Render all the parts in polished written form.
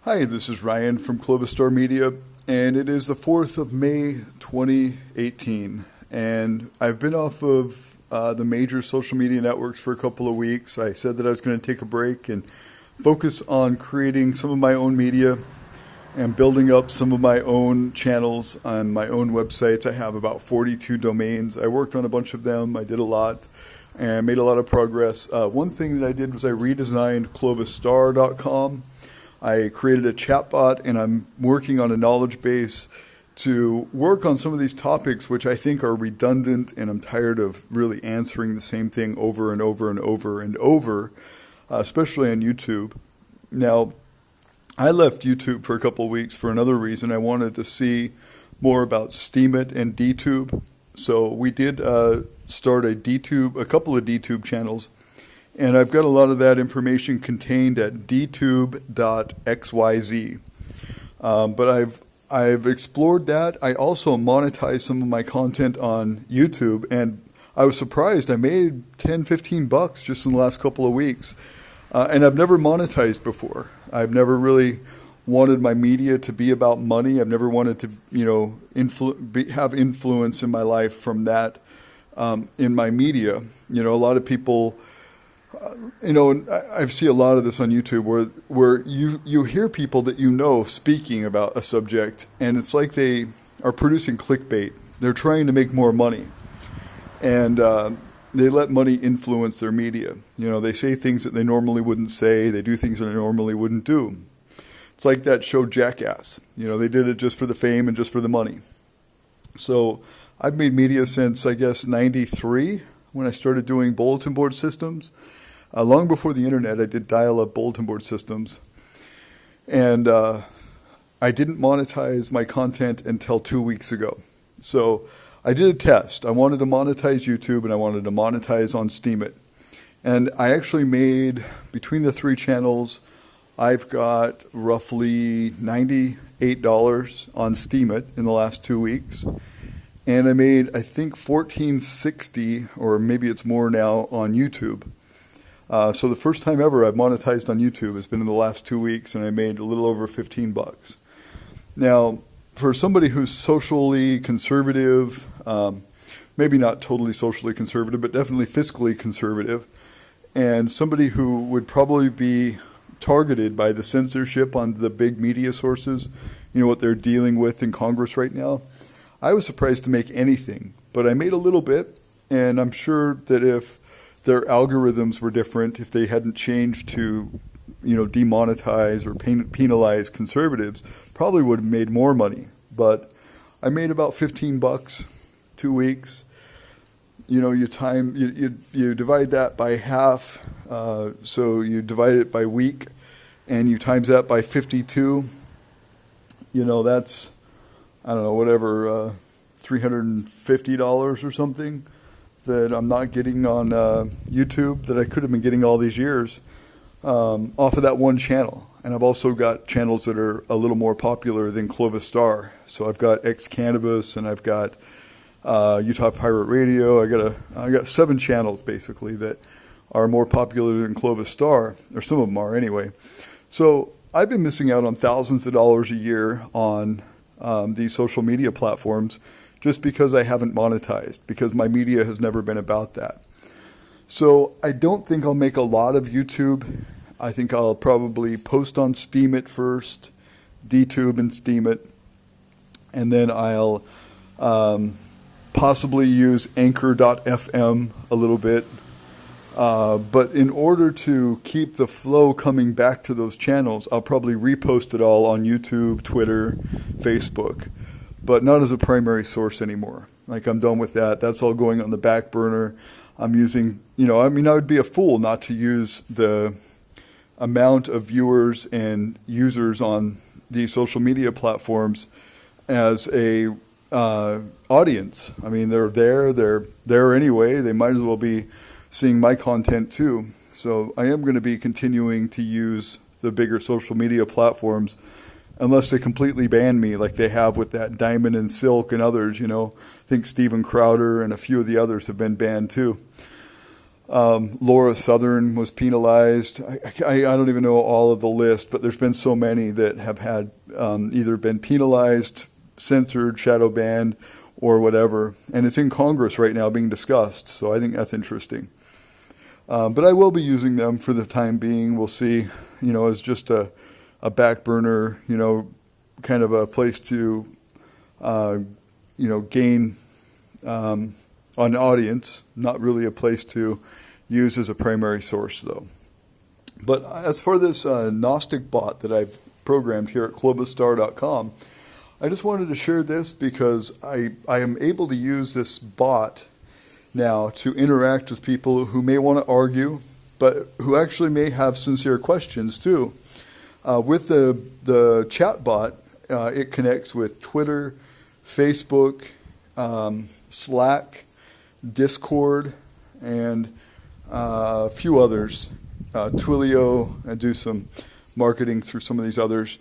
Hi, this is Ryan from Clovis Star Media, and it is the 4th of May, 2018, and I've been off of the major social media networks for a couple of weeks. I said that I was going to take a break and focus on creating some of my own media and building up some of my own channels on my own websites. I have about 42 domains. I worked on a bunch of them. I did a lot and made a lot of progress. One thing that I did was I redesigned clovisstar.com. I created a chatbot, and I'm working on a knowledge base to work on some of these topics which I think are redundant, and I'm tired of really answering the same thing over and over and over and over, especially on YouTube. Now, I left YouTube for a couple of weeks for another reason. I wanted to see more about Steemit and Dtube. So we did start a couple of Dtube channels. And I've got a lot of that information contained at dtube.xyz. But I've explored that. I also monetized some of my content on YouTube, and I was surprised. I made $10-15 just in the last couple of weeks. And I've never monetized before. I've never really wanted my media to be about money. I've never wanted to, have influence in my life from that in my media. A lot of people... I see a lot of this on YouTube where you hear people that speaking about a subject, and it's like they are producing clickbait. They're trying to make more money, and they let money influence their media. They say things that they normally wouldn't say. They do things that they normally wouldn't do. It's like that show Jackass. They did it just for the fame and just for the money. So I've made media since, I guess, 93 when I started doing bulletin board systems. Long before the internet, I did dial-up bulletin board systems, and I didn't monetize my content until 2 weeks ago. So I did a test. I wanted to monetize YouTube, and I wanted to monetize on Steemit. And I actually made, between the three channels, I've got roughly $98 on Steemit in the last 2 weeks. And I made, I think, $14.60, or maybe it's more now, on YouTube. So the first time ever I've monetized on YouTube has been in the last 2 weeks, and I made a little over $15. Now, for somebody who's socially conservative, maybe not totally socially conservative, but definitely fiscally conservative, and somebody who would probably be targeted by the censorship on the big media sources, what they're dealing with in Congress right now, I was surprised to make anything. But I made a little bit, and I'm sure that if their algorithms were different, if they hadn't changed to, demonetize or penalize conservatives, probably would have made more money. But I made about $15, 2 weeks. You divide that by half, so you divide it by week, and you times that by 52. That's, I don't know, whatever, $350 or something that I'm not getting on YouTube that I could have been getting all these years off of that one channel. And I've also got channels that are a little more popular than Clovis Star. So I've got X Cannabis, and I've got Utah Pirate Radio. I got 7 channels basically that are more popular than Clovis Star, or some of them are anyway. So I've been missing out on thousands of dollars a year on these social media platforms, just because I haven't monetized, because my media has never been about that. So I don't think I'll make a lot of YouTube. I think I'll probably post on Steemit first, Dtube and Steemit, and then I'll possibly use Anchor.fm a little bit. But in order to keep the flow coming back to those channels, I'll probably repost it all on YouTube, Twitter, Facebook, but not as a primary source anymore. Like, I'm done with that. That's all going on the back burner. I'm using, I would be a fool not to use the amount of viewers and users on these social media platforms as a audience. They're there anyway. They might as well be seeing my content too. So I am going to be continuing to use the bigger social media platforms unless they completely ban me like they have with that Diamond and Silk and others. I think Steven Crowder and a few of the others have been banned too. Laura Southern was penalized. I don't even know all of the list, but there's been so many that have had either been penalized, censored, shadow banned, or whatever. And it's in Congress right now being discussed, so I think that's interesting. But I will be using them for the time being. We'll see, as just a back burner, kind of a place to, gain an audience, not really a place to use as a primary source, though. But as for this Gnostic bot that I've programmed here at clovistar.com, I just wanted to share this because I am able to use this bot now to interact with people who may want to argue, but who actually may have sincere questions too. With the chatbot, it connects with Twitter, Facebook, Slack, Discord, and a few others. Twilio, I do some marketing through some of these others.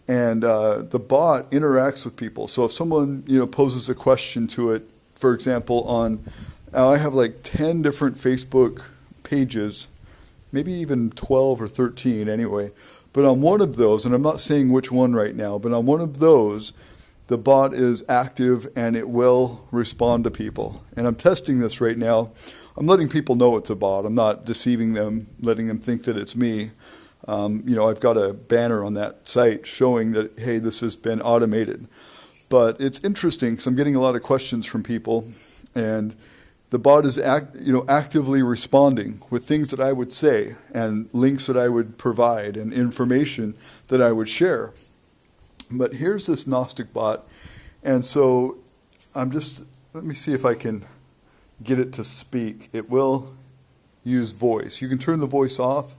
And the bot interacts with people. So if someone poses a question to it, for example, I have like 10 different Facebook pages, maybe even 12 or 13 anyway. But on one of those, and I'm not saying which one right now, but on one of those, the bot is active and it will respond to people. And I'm testing this right now. I'm letting people know it's a bot. I'm not deceiving them, letting them think that it's me. I've got a banner on that site showing that, hey, this has been automated. But it's interesting because I'm getting a lot of questions from people, and the bot is actively responding with things that I would say and links that I would provide and information that I would share. But here's this Gnostic bot, and so let me see if I can get it to speak. It will use voice. You can turn the voice off,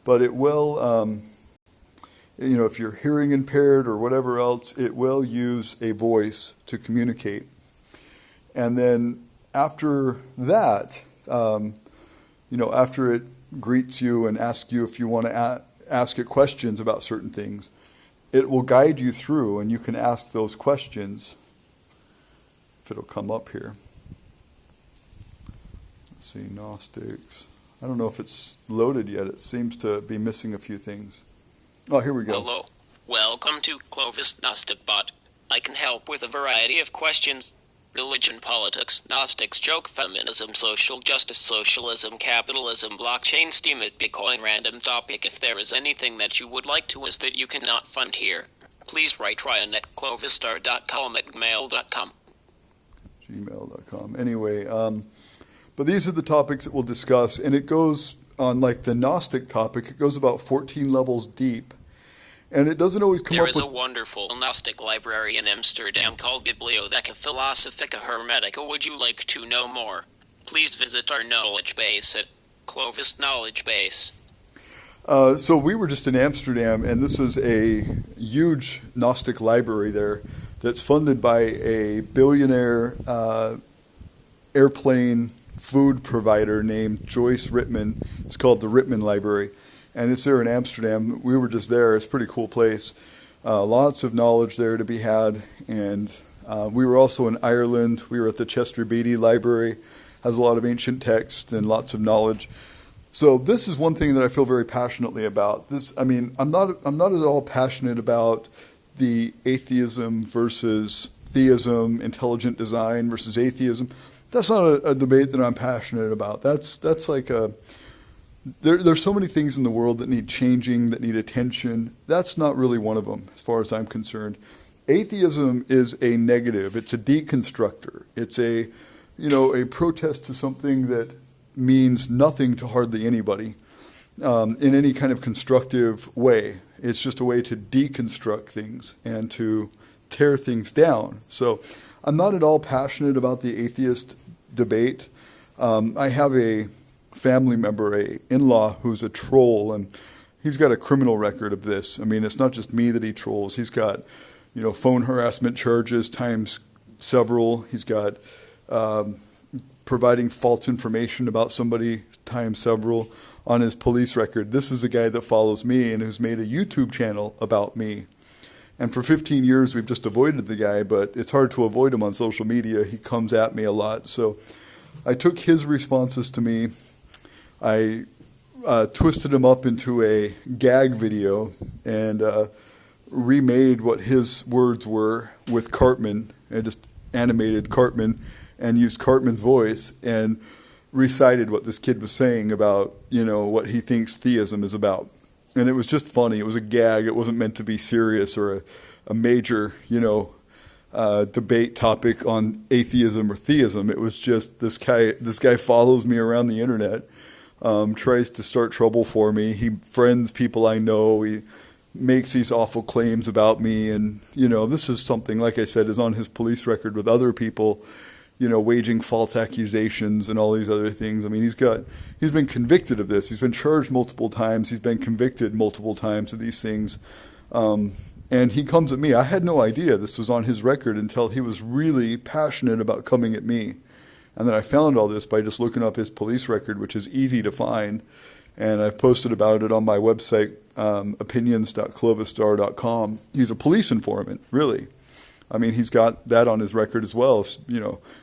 but it will, if you're hearing impaired or whatever else, it will use a voice to communicate. And then after that, after it greets you and asks you if you want to ask it questions about certain things, it will guide you through, and you can ask those questions. If it'll come up here. Let's see, Gnostics. I don't know if it's loaded yet. It seems to be missing a few things. Oh, here we go. Hello. Welcome to Clovis Gnostic Bot. I can help with a variety of questions. Religion, politics, Gnostics, joke, feminism, social justice, socialism, capitalism, blockchain, Steemit, Bitcoin, random topic. If there is anything that you would like to ask that you cannot find here, please write Ryan at clovistar.com at gmail.com. Gmail.com. Anyway, but these are the topics that we'll discuss, and it goes on, like the Gnostic topic, it goes about 14 levels deep. And it doesn't always come up with... There is a wonderful Gnostic library in Amsterdam called Bibliotheca Philosophica Hermetica. Would you like to know more? Please visit our knowledge base at Clovis Knowledge Base. So we were just in Amsterdam, and this is a huge Gnostic library there that's funded by a billionaire airplane food provider named Joyce Rittman. It's called the Rittman Library. And it's there in Amsterdam. We were just there. It's a pretty cool place. Lots of knowledge there to be had. And we were also in Ireland. We were at the Chester Beatty Library. Has a lot of ancient texts and lots of knowledge. So this is one thing that I feel very passionately about. I'm not at all passionate about the atheism versus theism, intelligent design versus atheism. That's not a debate that I'm passionate about. That's like a... There's so many things in the world that need changing, that need attention. That's not really one of them, as far as I'm concerned. Atheism is a negative. It's a deconstructor. It's a protest to something that means nothing to hardly anybody in any kind of constructive way. It's just a way to deconstruct things and to tear things down. So I'm not at all passionate about the atheist debate. I have a family member, a in-law who's a troll, and he's got a criminal record of this. I mean, it's not just me that he trolls. He's got, phone harassment charges times several. He's got providing false information about somebody times several on his police record. This is a guy that follows me and who's made a YouTube channel about me. And for 15 years, we've just avoided the guy, but it's hard to avoid him on social media. He comes at me a lot. So I took his responses to me I twisted him up into a gag video and remade what his words were with Cartman. I just animated Cartman and used Cartman's voice and recited what this kid was saying about, what he thinks theism is about. And it was just funny. It was a gag. It wasn't meant to be serious or a major, debate topic on atheism or theism. It was just this guy follows me around the internet, tries to start trouble for me. He friends people I know. He makes these awful claims about me. And, this is something, like I said, is on his police record with other people, waging false accusations and all these other things. I mean, he's been convicted of this. He's been charged multiple times. He's been convicted multiple times of these things. And he comes at me. I had no idea this was on his record until he was really passionate about coming at me. And then I found all this by just looking up his police record, which is easy to find. And I've posted about it on my website, opinions.clovisstar.com. He's a police informant, really. I mean, he's got that on his record as well,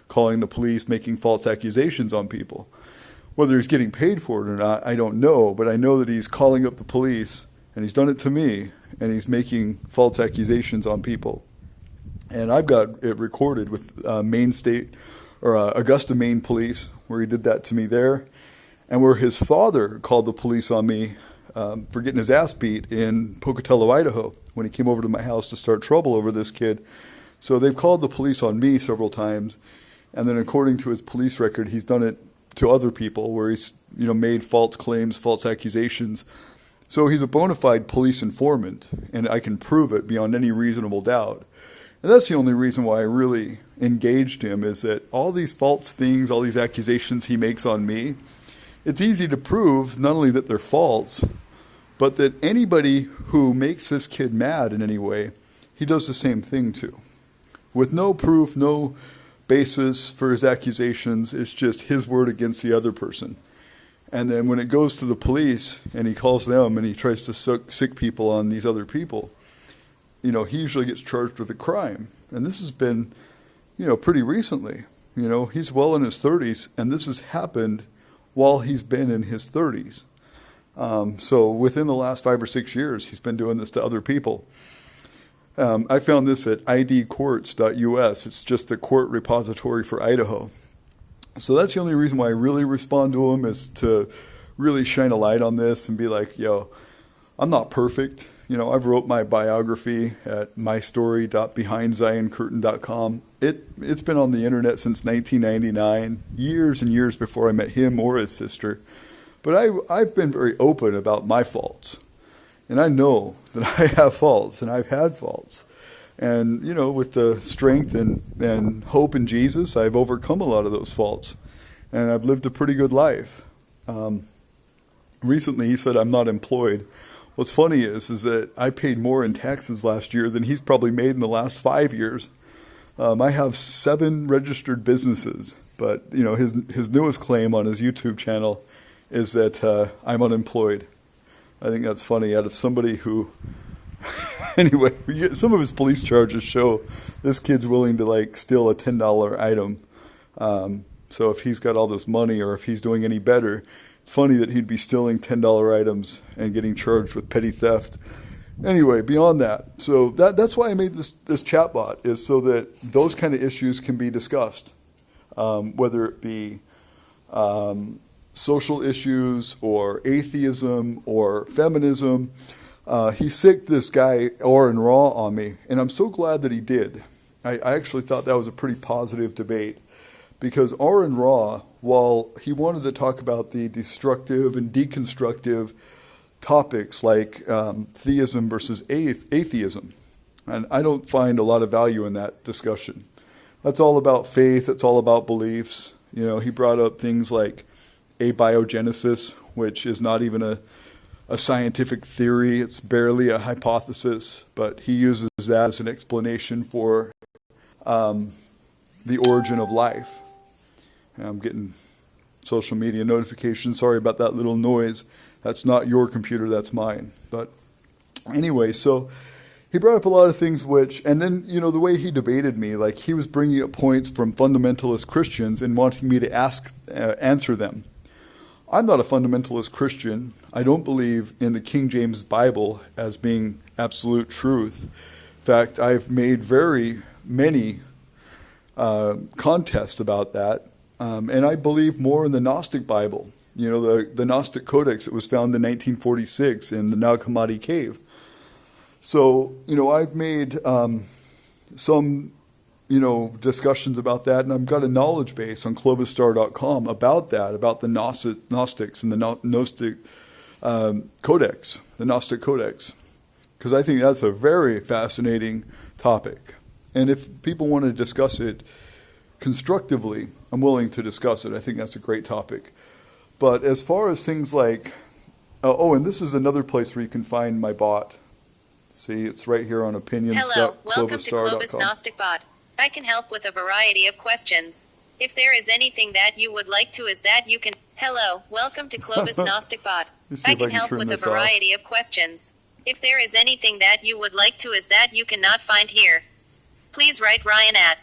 calling the police, making false accusations on people. Whether he's getting paid for it or not, I don't know, but I know that he's calling up the police, and he's done it to me, and he's making false accusations on people. And I've got it recorded with Augusta, Maine police, where he did that to me there, and where his father called the police on me for getting his ass beat in Pocatello, Idaho, when he came over to my house to start trouble over this kid. So they've called the police on me several times, and then according to his police record, he's done it to other people where he's made false claims, false accusations. So he's a bona fide police informant, and I can prove it beyond any reasonable doubt. And that's the only reason why I really engaged him, is that all these false things, all these accusations he makes on me, it's easy to prove not only that they're false, but that anybody who makes this kid mad in any way, he does the same thing to. With no proof, no basis for his accusations, it's just his word against the other person. And then when it goes to the police and he calls them and he tries to sick people on these other people, he usually gets charged with a crime. And this has been, pretty recently. He's well in his 30s, and this has happened while he's been in his 30s. So within the last 5 or 6 years, he's been doing this to other people. I found this at idcourts.us. It's just the court repository for Idaho. So that's the only reason why I really respond to him, is to really shine a light on this and be like, I'm not perfect. I've wrote my biography at mystory.behindzioncurtain.com. It's been on the internet since 1999, years and years before I met him or his sister. But I've been very open about my faults. And I know that I have faults, and I've had faults. And, with the strength and hope in Jesus, I've overcome a lot of those faults. And I've lived a pretty good life. Recently, he said I'm not employed. What's funny is that I paid more in taxes last year than he's probably made in the last 5 years. I have 7 registered businesses, but, his newest claim on his YouTube channel is that I'm unemployed. I think that's funny, out of somebody who... Anyway, some of his police charges show this kid's willing to steal a $10 item. So if he's got all this money, or if he's doing any better, it's funny that he'd be stealing $10 items and getting charged with petty theft. Anyway, beyond that, so that's why I made this chatbot, is so that those kind of issues can be discussed, whether it be social issues or atheism or feminism. He sicked this guy, AronRa, on me, and I'm so glad that he did. I actually thought that was a pretty positive debate, because AronRa, while he wanted to talk about the destructive and deconstructive topics like theism versus atheism, and I don't find a lot of value in that discussion. That's all about faith. It's all about beliefs. He brought up things like abiogenesis, which is not even a scientific theory. It's barely a hypothesis, but he uses that as an explanation for the origin of life. And I'm getting social media notifications. Sorry about that little noise. That's not your computer, that's mine. But anyway, so he brought up a lot of things and then, the way he debated me, he was bringing up points from fundamentalist Christians and wanting me to answer them. I'm not a fundamentalist Christian. I don't believe in the King James Bible as being absolute truth. In fact, I've made very many contests about that. And I believe more in the Gnostic Bible, the Gnostic Codex that was found in 1946 in the Nag Hammadi cave. So, I've made some, discussions about that, and I've got a knowledge base on clovisstar.com about that, about the Gnostics and the Gnostic Codex, the Gnostic Codex, because I think that's a very fascinating topic. And if people want to discuss it constructively, I'm willing to discuss it. I think that's a great topic. But as far as things like, and this is another place where you can find my bot. See, it's right here on opinions. Hello, welcome to Clovis Gnostic Bot. I can help with a variety of questions. If there is anything that you would like to is that you can... Hello, welcome to Clovis Gnostic Bot. I can help with a variety of questions. If there is anything that you would like to is that you cannot find here, please write Ryan at...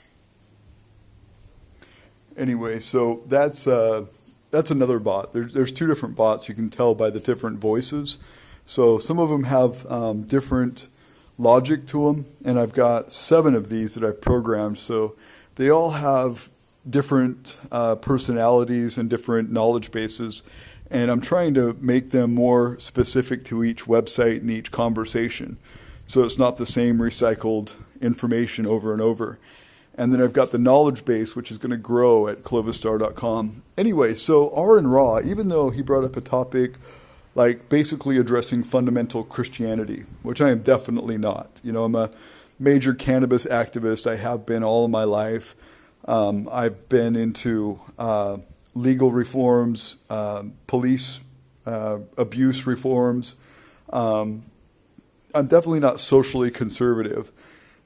Anyway, so that's another bot. There's two different bots. You can tell by the different voices. So some of them have different logic to them, and I've got 7 of these that I've programmed. So they all have different personalities and different knowledge bases, and I'm trying to make them more specific to each website and each conversation. So it's not the same recycled information over and over. And then I've got the knowledge base, which is going to grow at clovisstar.com. Anyway, so AronRa, even though he brought up a topic like basically addressing fundamental Christianity, which I am definitely not. I'm a major cannabis activist. I have been all of my life. I've been into legal reforms, police abuse reforms. I'm definitely not socially conservative,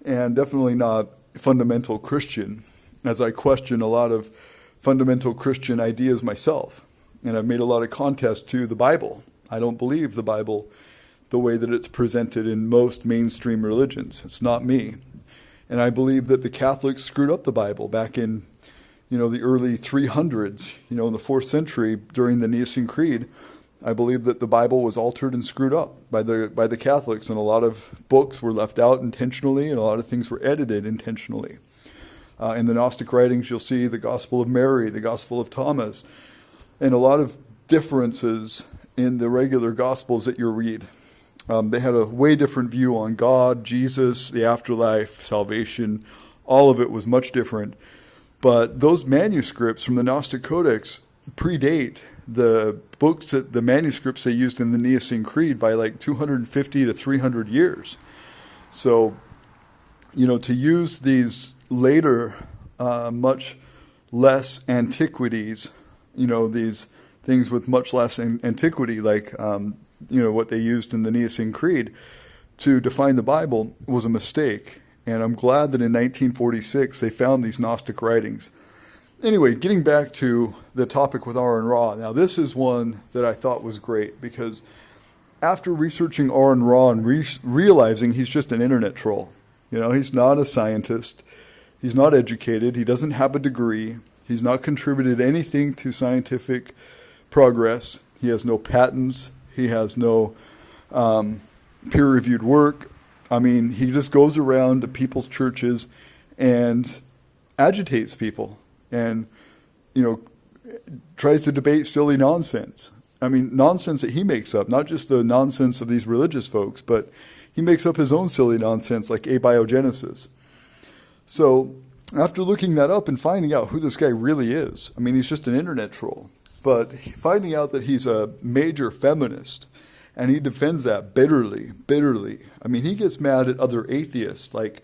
and definitely not fundamental Christian, as I question a lot of fundamental Christian ideas myself. And I've made a lot of contests to the Bible. I don't believe the Bible the way that it's presented in most mainstream religions. It's not me. And I believe that the Catholics screwed up the Bible back in, the early 300s, in the 4th century during the Nicene Creed. I believe that the Bible was altered and screwed up by the Catholics, and a lot of books were left out intentionally, and a lot of things were edited intentionally. In the Gnostic writings, you'll see the Gospel of Mary, the Gospel of Thomas, and a lot of differences in the regular Gospels that you read. They had a way different view on God, Jesus, the afterlife, salvation. All of it was much different. But those manuscripts from the Gnostic Codex predate the books, the manuscripts they used in the Nicene Creed by like 250 to 300 years. So, to use these later, much less antiquities, these things with much less antiquity, like, what they used in the Nicene Creed to define the Bible was a mistake. And I'm glad that in 1946 they found these Gnostic writings. Anyway, getting back to the topic with AronRa. Now, this is one that I thought was great because after researching AronRa and realizing he's just an internet troll, he's not a scientist, he's not educated, he doesn't have a degree, he's not contributed anything to scientific progress, he has no patents, he has no peer-reviewed work. I mean, he just goes around to people's churches and agitates people. And, tries to debate silly nonsense. I mean, nonsense that he makes up, not just the nonsense of these religious folks, but he makes up his own silly nonsense like abiogenesis. So after looking that up and finding out who this guy really is, I mean, he's just an internet troll, but finding out that he's a major feminist, and he defends that bitterly. I mean, he gets mad at other atheists like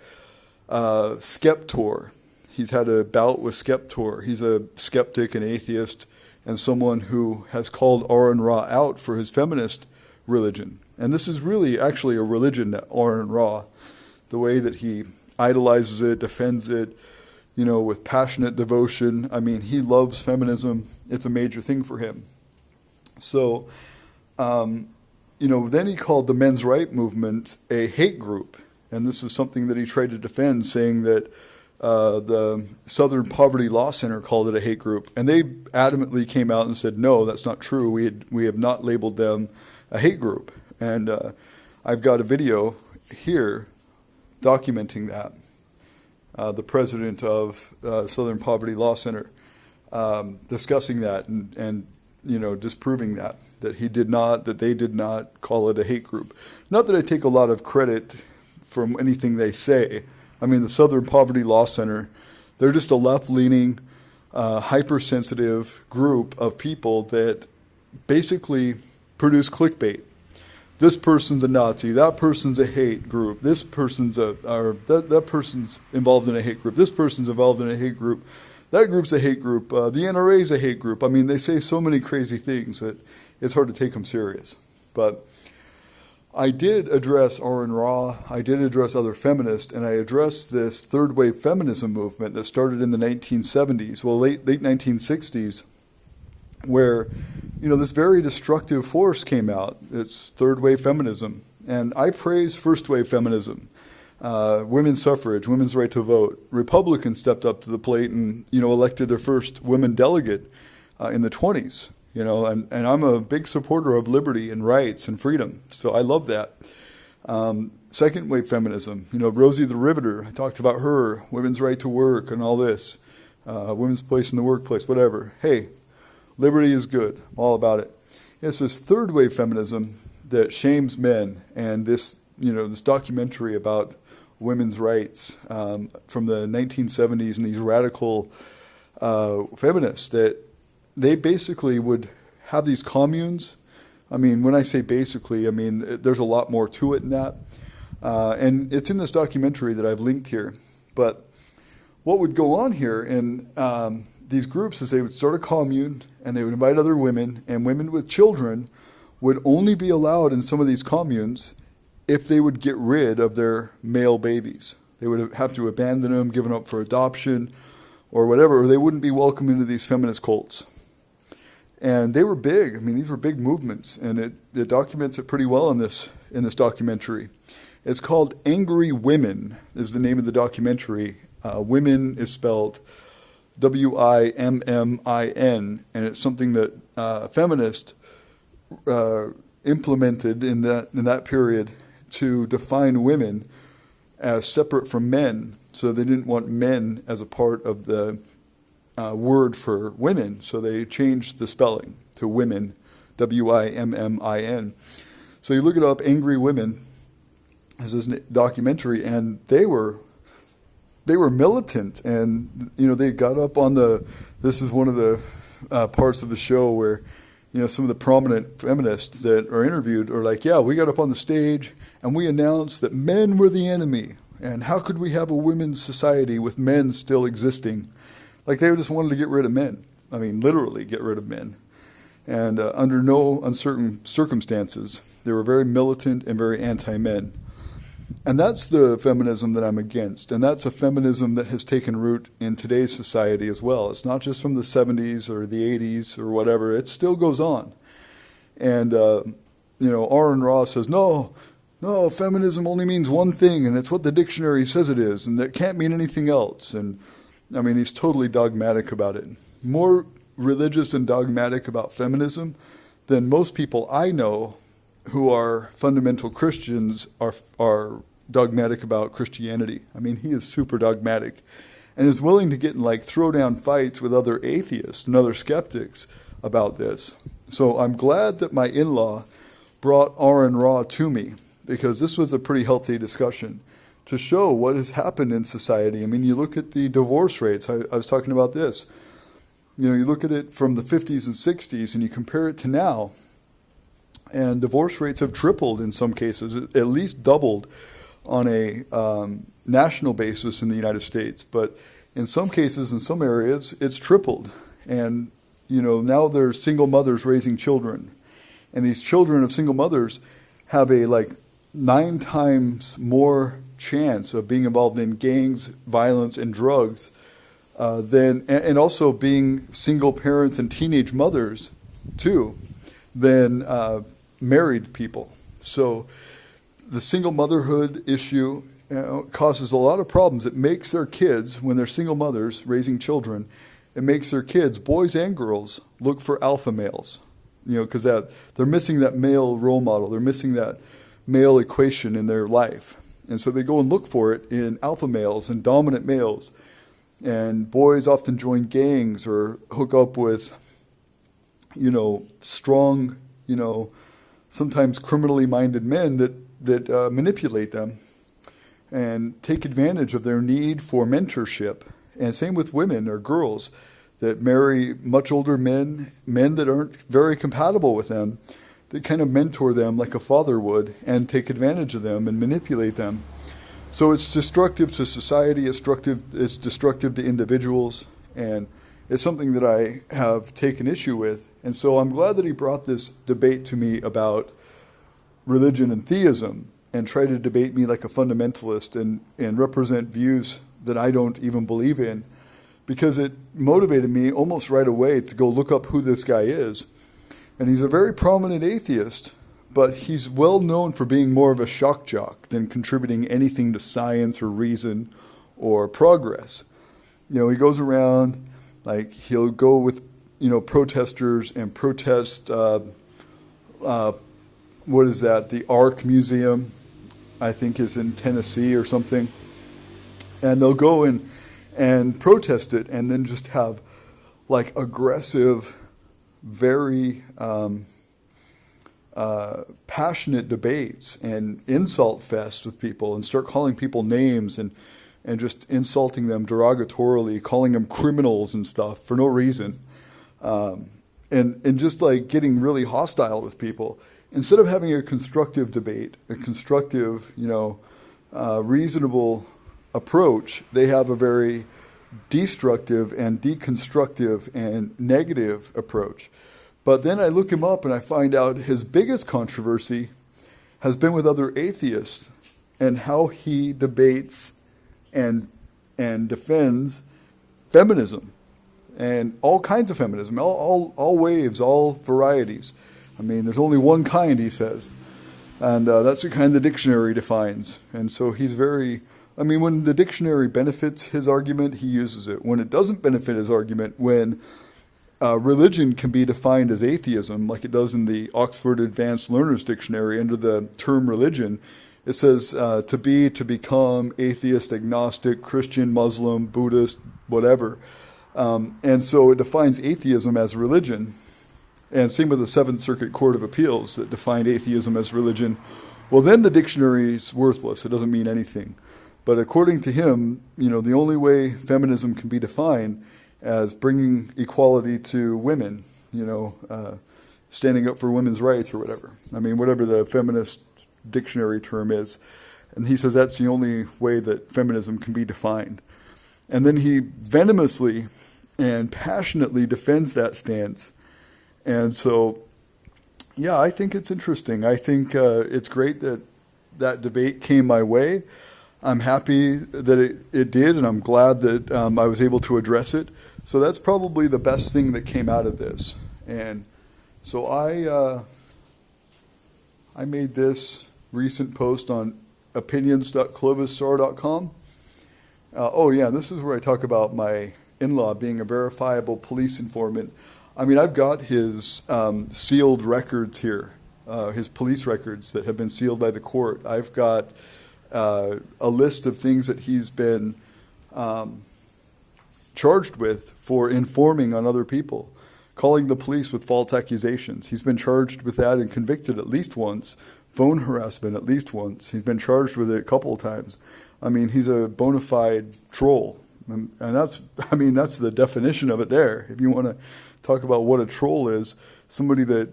Skeptor. He's had a bout with Skeptor. He's a skeptic and atheist and someone who has called AronRa out for his feminist religion. And this is really actually a religion, AronRa, the way that he idolizes it, defends it, with passionate devotion. I mean, he loves feminism. It's a major thing for him. So, then he called the men's right movement a hate group. And this is something that he tried to defend, saying that the Southern Poverty Law Center called it a hate group, and they adamantly came out and said, no, that's not true. We have not labeled them a hate group. And I've got a video here documenting that. The president of Southern Poverty Law Center discussing that and disproving that they did not call it a hate group. Not that I take a lot of credit from anything they say. I mean, the Southern Poverty Law Center, they're just a left-leaning, hypersensitive group of people that basically produce clickbait. This person's a Nazi. That person's a hate group. This person's that person's involved in a hate group. This person's involved in a hate group. That group's a hate group. The NRA's a hate group. I mean, they say so many crazy things that it's hard to take them serious. But I did address AronRa. I did address other feminists, and I addressed this third wave feminism movement that started in the 1970s, well, late 1960s, where this very destructive force came out. It's third wave feminism, and I praise first wave feminism, women's suffrage, women's right to vote. Republicans stepped up to the plate and elected their first women delegate in the 20s. And I'm a big supporter of liberty and rights and freedom, so I love that. Second wave feminism, Rosie the Riveter, I talked about her, women's right to work and all this, women's place in the workplace, whatever. Hey, liberty is good, I'm all about it. It's this third wave feminism that shames men, and this documentary about women's rights from the 1970s, and these radical feminists that they basically would have these communes. I mean, when I say basically, I mean, there's a lot more to it than that. And it's in this documentary that I've linked here. But what would go on here in these groups is they would start a commune, and they would invite other women, and women with children would only be allowed in some of these communes if they would get rid of their male babies. They would have to abandon them, give them up for adoption, or whatever, or they wouldn't be welcome into these feminist cults. And they were big. I mean, these were big movements, and it documents it pretty well in this documentary. It's called Angry Women is the name of the documentary. Women is spelled Wimmin, and it's something that feminists implemented in that period to define women as separate from men. So they didn't want men as a part of the word for women, so they changed the spelling to women, Wimmin. So you look it up, Angry Women, as this documentary, and they were militant, and they got up on this is one of the parts of the show where some of the prominent feminists that are interviewed are like, yeah, we got up on the stage and we announced that men were the enemy, and how could we have a women's society with men still existing? Like, they just wanted to get rid of men. I mean, literally get rid of men. And under no uncertain circumstances, they were very militant and very anti-men. And that's the feminism that I'm against. And that's a feminism that has taken root in today's society as well. It's not just from the 70s or the 80s or whatever. It still goes on. And, AronRa says, no, feminism only means one thing, and it's what the dictionary says it is, and it can't mean anything else. And I mean, he's totally dogmatic about it. More religious and dogmatic about feminism than most people I know who are fundamental Christians are dogmatic about Christianity. I mean, he is super dogmatic and is willing to get in throwdown fights with other atheists and other skeptics about this. So I'm glad that my in-law brought AronRa to me, because this was a pretty healthy discussion to show what has happened in society. I mean, you look at the divorce rates. I was talking about this. You look at it from the 50s and 60s, and you compare it to now, and divorce rates have tripled in some cases, at least doubled on a national basis in the United States. But in some cases, in some areas, it's tripled. And, now there's single mothers raising children. And these children of single mothers have a 9 times more chance of being involved in gangs, violence, and drugs and also being single parents and teenage mothers too, than married people. So the single motherhood issue causes a lot of problems. It makes their kids, when they're single mothers raising children, it makes their kids, boys and girls, look for alpha males. Because they're missing that male role model. They're missing that male equation in their life. And so they go and look for it in alpha males and dominant males. And boys often join gangs or hook up with, strong, sometimes criminally minded men that manipulate them and take advantage of their need for mentorship. And same with women or girls that marry much older men that aren't very compatible with them. They kind of mentor them like a father would and take advantage of them and manipulate them. So it's destructive to society, it's destructive to individuals, and it's something that I have taken issue with. And so I'm glad that he brought this debate to me about religion and theism and try to debate me like a fundamentalist and represent views that I don't even believe in, because it motivated me almost right away to go look up who this guy is. And he's a very prominent atheist, but he's well known for being more of a shock jock than contributing anything to science or reason or progress. He goes around, like he'll go with, protesters and protest, what is that, the Ark Museum, I think is in Tennessee or something. And they'll go and protest it and then just have like aggressive, very passionate debates and insult fest with people and start calling people names and just insulting them derogatorily, calling them criminals and stuff for no reason. And just like getting really hostile with people. Instead of having a constructive debate, a constructive, reasonable approach, they have a very destructive and deconstructive and negative approach. But then I look him up and I find out his biggest controversy has been with other atheists and how he debates and defends feminism and all kinds of feminism, all waves, all varieties. I mean, there's only one kind, he says, and that's the kind the dictionary defines. And so he's very, when the dictionary benefits his argument, he uses it. When it doesn't benefit his argument, when religion can be defined as atheism, like it does in the Oxford Advanced Learners Dictionary under the term religion, it says to become atheist, agnostic, Christian, Muslim, Buddhist, whatever. And so it defines atheism as religion. And same with the Seventh Circuit Court of Appeals that defined atheism as religion. Well, then the dictionary's worthless. It doesn't mean anything. But according to him, the only way feminism can be defined as bringing equality to women, standing up for women's rights or whatever. Whatever the feminist dictionary term is. And he says that's the only way that feminism can be defined. And then he venomously and passionately defends that stance. And so, yeah, I think it's interesting. I think it's great that that debate came my way. I'm happy that it did, and I'm glad that I was able to address it. So that's probably the best thing that came out of this. And so I made this recent post on opinions.clovisstar.com. This is where I talk about my in-law being a verifiable police informant. I've got his sealed records here, his police records that have been sealed by the court. I've got a list of things that he's been charged with for informing on other people, calling the police with false accusations. He's been charged with that and convicted at least once, phone harassment at least once. He's been charged with it a couple of times. He's a bona fide troll. And that's the definition of it there. If you want to talk about what a troll is, somebody that,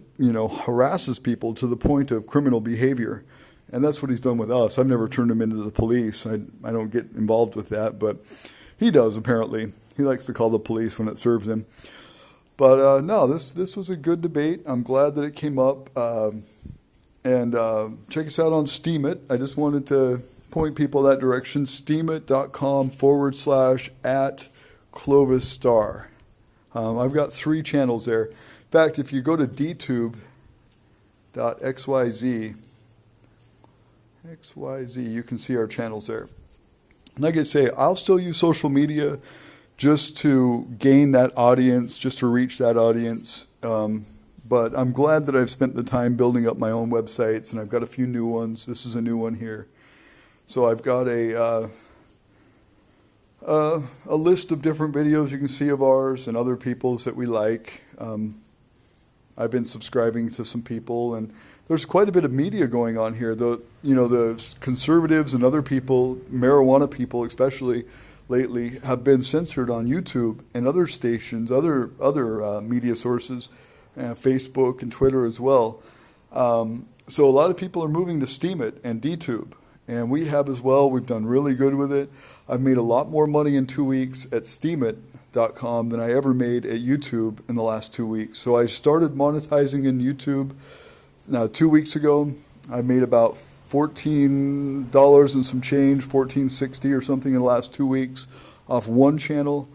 harasses people to the point of criminal behavior. And that's what he's done with us. I've never turned him into the police. I don't get involved with that, but he does apparently. He likes to call the police when it serves him. But no, this was a good debate. I'm glad that it came up. And check us out on Steemit. I just wanted to point people that direction. Steemit.com/@ClovisStar. I've got 3 channels there. In fact, if you go to dtube.xyz XYZ. You can see our channels there. Like I say, I'll still use social media just to gain that audience, just to reach that audience. But I'm glad that I've spent the time building up my own websites, and I've got a few new ones. This is a new one here. So I've got a list of different videos you can see of ours and other people's that we like. I've been subscribing to some people, and there's quite a bit of media going on here. The conservatives and other people, marijuana people especially lately, have been censored on YouTube and other stations, other media sources, Facebook and Twitter as well. So a lot of people are moving to Steemit and Dtube, and we have as well. We've done really good with it. I've made a lot more money in 2 weeks at Steemit.com than I ever made at YouTube in the last 2 weeks. So I started monetizing in YouTube 2 weeks ago. I made about $14 and some change, $14.60 or something in the last 2 weeks off one channel.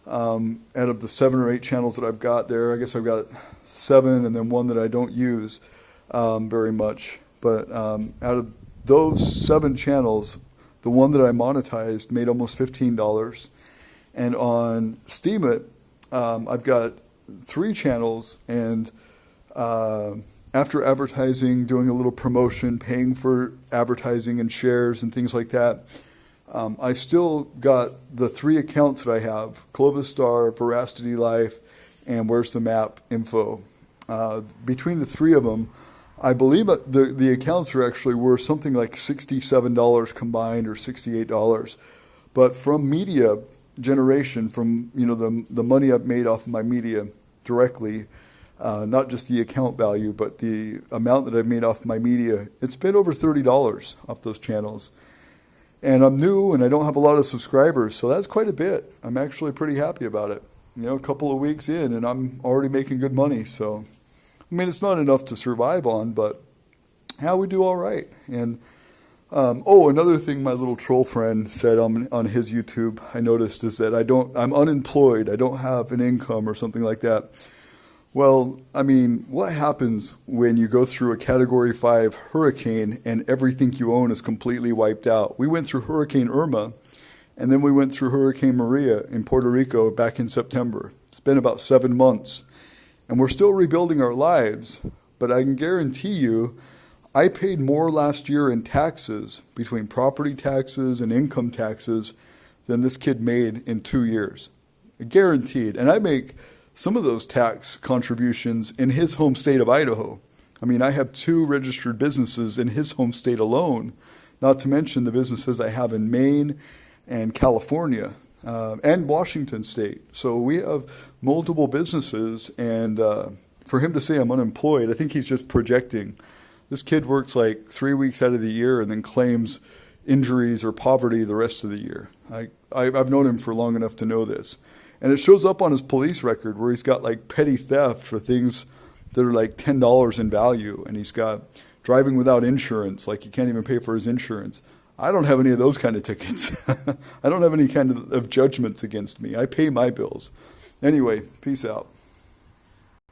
Out of the 7 or 8 channels that I've got there, I guess I've got 7 and then one that I don't use very much. But out of those 7 channels, the one that I monetized made almost $15. And on Steemit, I've got 3 channels, and after advertising, doing a little promotion, paying for advertising and shares and things like that, I still got the 3 accounts that I have: Clovis Star, Veracity Life, and Where's the Map Info. Between the 3 of them, I believe the accounts are actually worth something like $67 combined, or $68. But from media generation, from the money I've made off of my media directly, not just the account value, but the amount that I've made off my media, it's been over $30 off those channels. And I'm new and I don't have a lot of subscribers, so that's quite a bit. I'm actually pretty happy about it. A couple of weeks in and I'm already making good money. So, I mean, it's not enough to survive on, but we do all right. And another thing my little troll friend said on his YouTube, I noticed, is that I'm unemployed. I don't have an income or something like that. Well, I mean, what happens when you go through a Category 5 hurricane and everything you own is completely wiped out? We went through Hurricane Irma, and then we went through Hurricane Maria in Puerto Rico back in September. It's been about 7 months, and we're still rebuilding our lives, but I can guarantee you, I paid more last year in taxes, between property taxes and income taxes, than this kid made in 2 years. Guaranteed. And I make some of those tax contributions in his home state of Idaho. I mean, I have 2 registered businesses in his home state alone, not to mention the businesses I have in Maine and California and Washington State. So we have multiple businesses, and for him to say I'm unemployed, I think he's just projecting. This kid works like 3 weeks out of the year and then claims injuries or poverty the rest of the year. I've known him for long enough to know this. And it shows up on his police record where he's got like petty theft for things that are like $10 in value. And he's got driving without insurance, like he can't even pay for his insurance. I don't have any of those kind of tickets. I don't have any kind of judgments against me. I pay my bills. Anyway, peace out.